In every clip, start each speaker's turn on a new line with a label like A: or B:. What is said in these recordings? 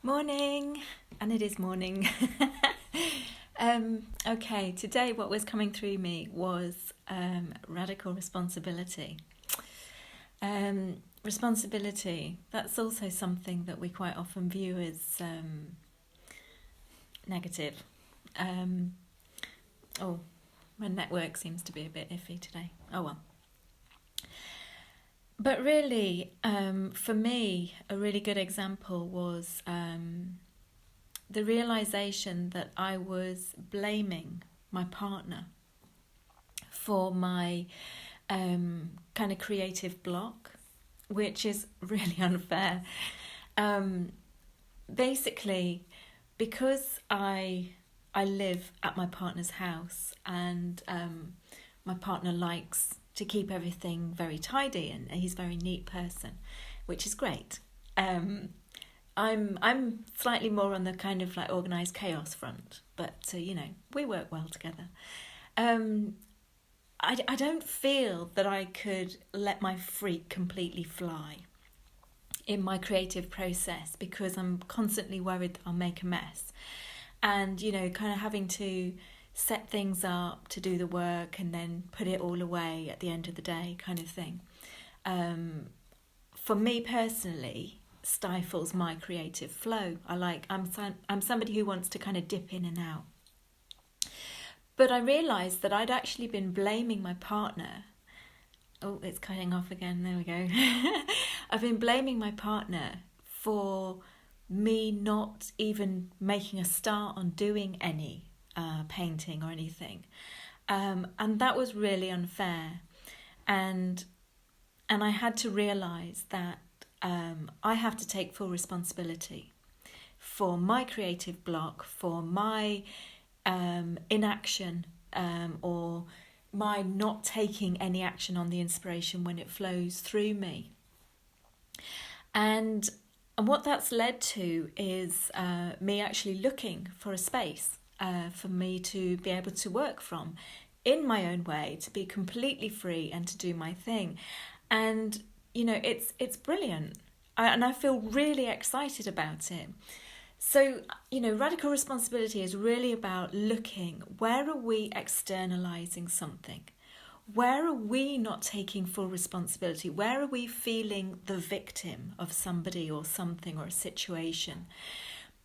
A: Morning, and it is morning. Okay, today what was coming through me was radical responsibility. Responsibility, that's also something that we quite often view as negative. Oh, my network seems to be a bit iffy today. Oh well. But really, for me, a really good example was the realization that I was blaming my partner for my kind of creative block, which is really unfair. Basically, because I live at my partner's house, and my partner likes to keep everything very tidy, and he's a very neat person, which is great. I'm slightly more on the kind of like organised chaos front, but we work well together. I don't feel that I could let my freak completely fly in my creative process, because I'm constantly worried that I'll make a mess, and kind of having to set things up to do the work and then put it all away at the end of the day, kind of thing. For me personally, stifles my creative flow. I'm somebody who wants to kind of dip in and out. But I realised that I'd actually been blaming my partner. Oh, it's cutting off again. There we go. I've been blaming my partner for me not even making a start on doing any painting or anything, and that was really unfair. And I had to realise that I have to take full responsibility for my creative block, for my inaction, or my not taking any action on the inspiration when it flows through me. And what that's led to is me actually looking for a space for me to be able to work from in my own way, to be completely free and to do my thing. And it's brilliant, and I feel really excited about it. So radical responsibility is really about looking, where are we externalizing something, where are we not taking full responsibility, where are we feeling the victim of somebody or something or a situation.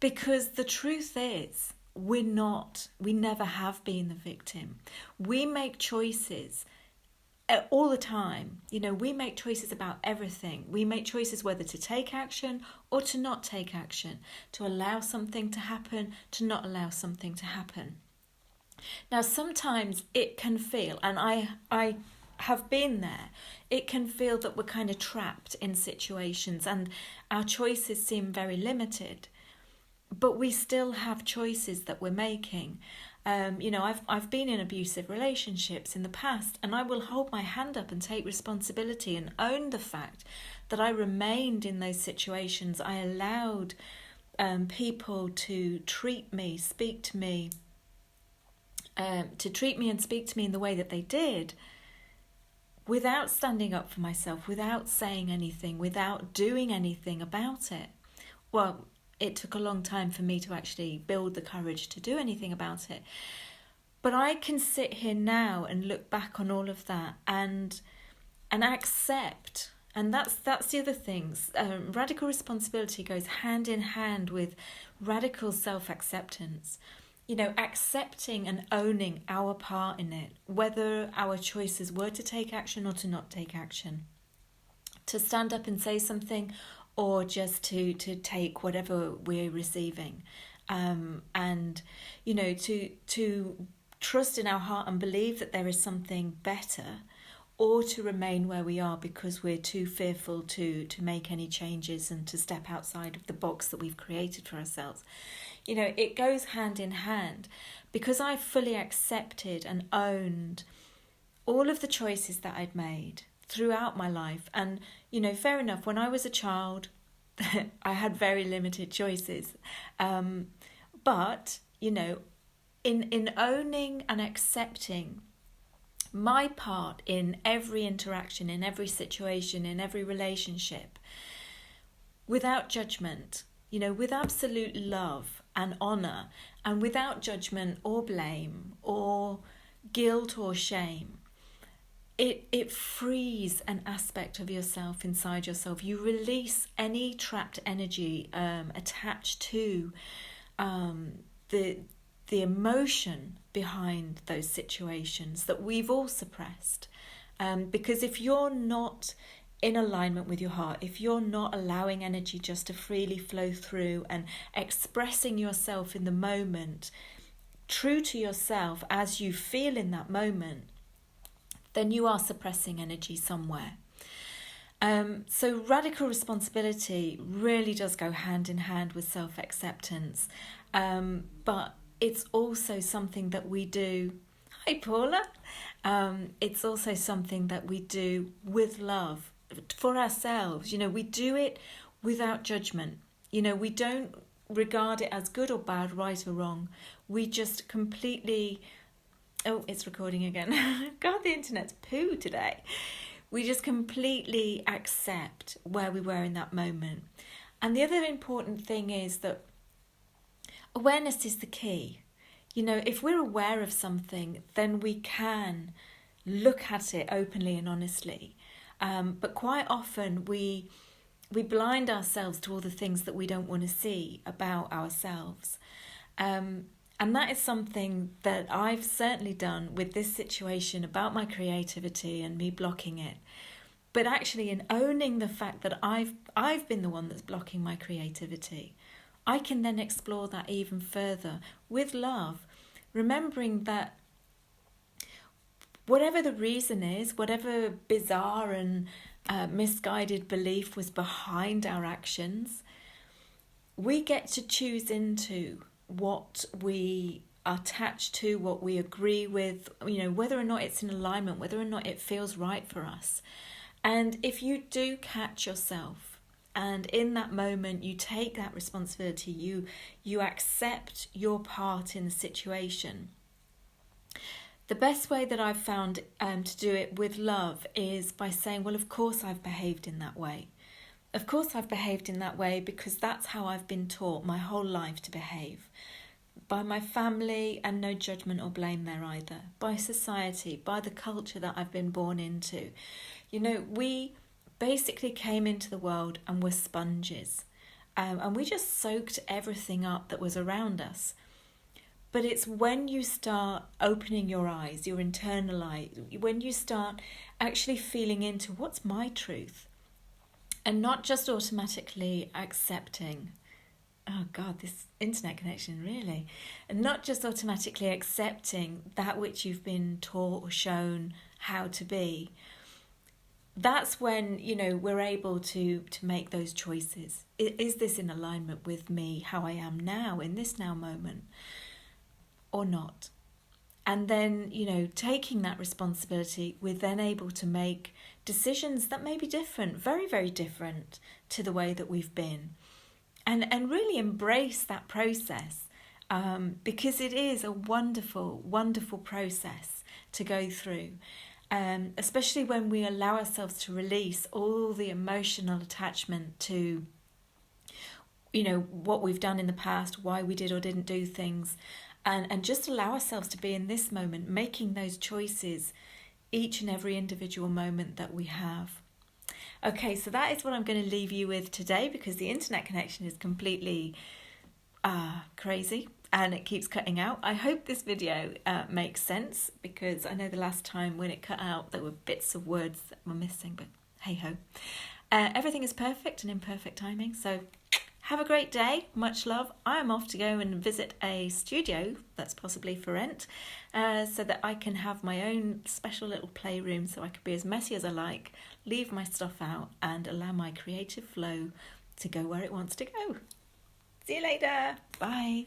A: Because the truth is, we never have been the victim. We make choices all the time. We make choices about everything. We make choices whether to take action or to not take action, to allow something to happen, to not allow something to happen. Now, sometimes it can feel, and I have been there, it can feel that we're kind of trapped in situations and our choices seem very limited. But we still have choices that we're making. I've been in abusive relationships in the past, and I will hold my hand up and take responsibility and own the fact that I remained in those situations. I allowed people to treat me, speak to me, to treat me and speak to me in the way that they did, without standing up for myself, without saying anything, without doing anything about it. Well, it took a long time for me to actually build the courage to do anything about it. But I can sit here now and look back on all of that and accept. And that's the other thing. Radical responsibility goes hand in hand with radical self-acceptance. Accepting and owning our part in it, whether our choices were to take action or to not take action, to stand up and say something, or just to take whatever we're receiving, and to trust in our heart and believe that there is something better, or to remain where we are because we're too fearful to make any changes and to step outside of the box that we've created for ourselves. It goes hand in hand, because I fully accepted and owned all of the choices that I'd made throughout my life. And fair enough, when I was a child I had very limited choices, but in owning and accepting my part in every interaction, in every situation, in every relationship, without judgment, with absolute love and honour, and without judgment or blame or guilt or shame, it frees an aspect of yourself inside yourself. You release any trapped energy attached to the emotion behind those situations that we've all suppressed. Because if you're not in alignment with your heart, if you're not allowing energy just to freely flow through and expressing yourself in the moment, true to yourself as you feel in that moment, then you are suppressing energy somewhere. So radical responsibility really does go hand in hand with self-acceptance. But it's also something that we do. Hi, Paula. It's also something that we do with love for ourselves. We do it without judgment. We don't regard it as good or bad, right or wrong. We just completely... Oh, it's recording again. God, the internet's poo today. We just completely accept where we were in that moment. And the other important thing is that awareness is the key. If we're aware of something, then we can look at it openly and honestly. But quite often we blind ourselves to all the things that we don't want to see about ourselves. And that is something that I've certainly done with this situation about my creativity and me blocking it. But actually, in owning the fact that I've been the one that's blocking my creativity, I can then explore that even further with love, remembering that whatever the reason is, whatever bizarre and misguided belief was behind our actions, we get to choose into what we attach to, what we agree with, whether or not it's in alignment, whether or not it feels right for us. And if you do catch yourself and in that moment you take that responsibility, you accept your part in the situation, the best way that I've found to do it with love is by saying, well, of course I've behaved in that way. Of course I've behaved in that way because that's how I've been taught my whole life to behave. By my family, and no judgment or blame there either. By society, by the culture that I've been born into. We basically came into the world and were sponges. And we just soaked everything up that was around us. But it's when you start opening your eyes, your internal eye, when you start actually feeling into what's my truth, and not just automatically accepting, oh God, this internet connection really, and not just automatically accepting that which you've been taught or shown how to be. That's when, we're able to make those choices. Is this in alignment with me, how I am now, in this now moment, or not? And then, taking that responsibility, we're then able to make decisions that may be different, very, very different to the way that we've been. And really embrace that process, because it is a wonderful, wonderful process to go through. Especially when we allow ourselves to release all the emotional attachment to, what we've done in the past, why we did or didn't do things. And just allow ourselves to be in this moment, making those choices each and every individual moment that we have. Okay, so that is what I'm going to leave you with today, because the internet connection is completely crazy and it keeps cutting out. I hope this video makes sense, because I know the last time when it cut out there were bits of words that were missing, but hey ho. Everything is perfect and in perfect timing, so have a great day, much love. I'm off to go and visit a studio that's possibly for rent, so that I can have my own special little playroom, so I can be as messy as I like, leave my stuff out and allow my creative flow to go where it wants to go. See you later. Bye.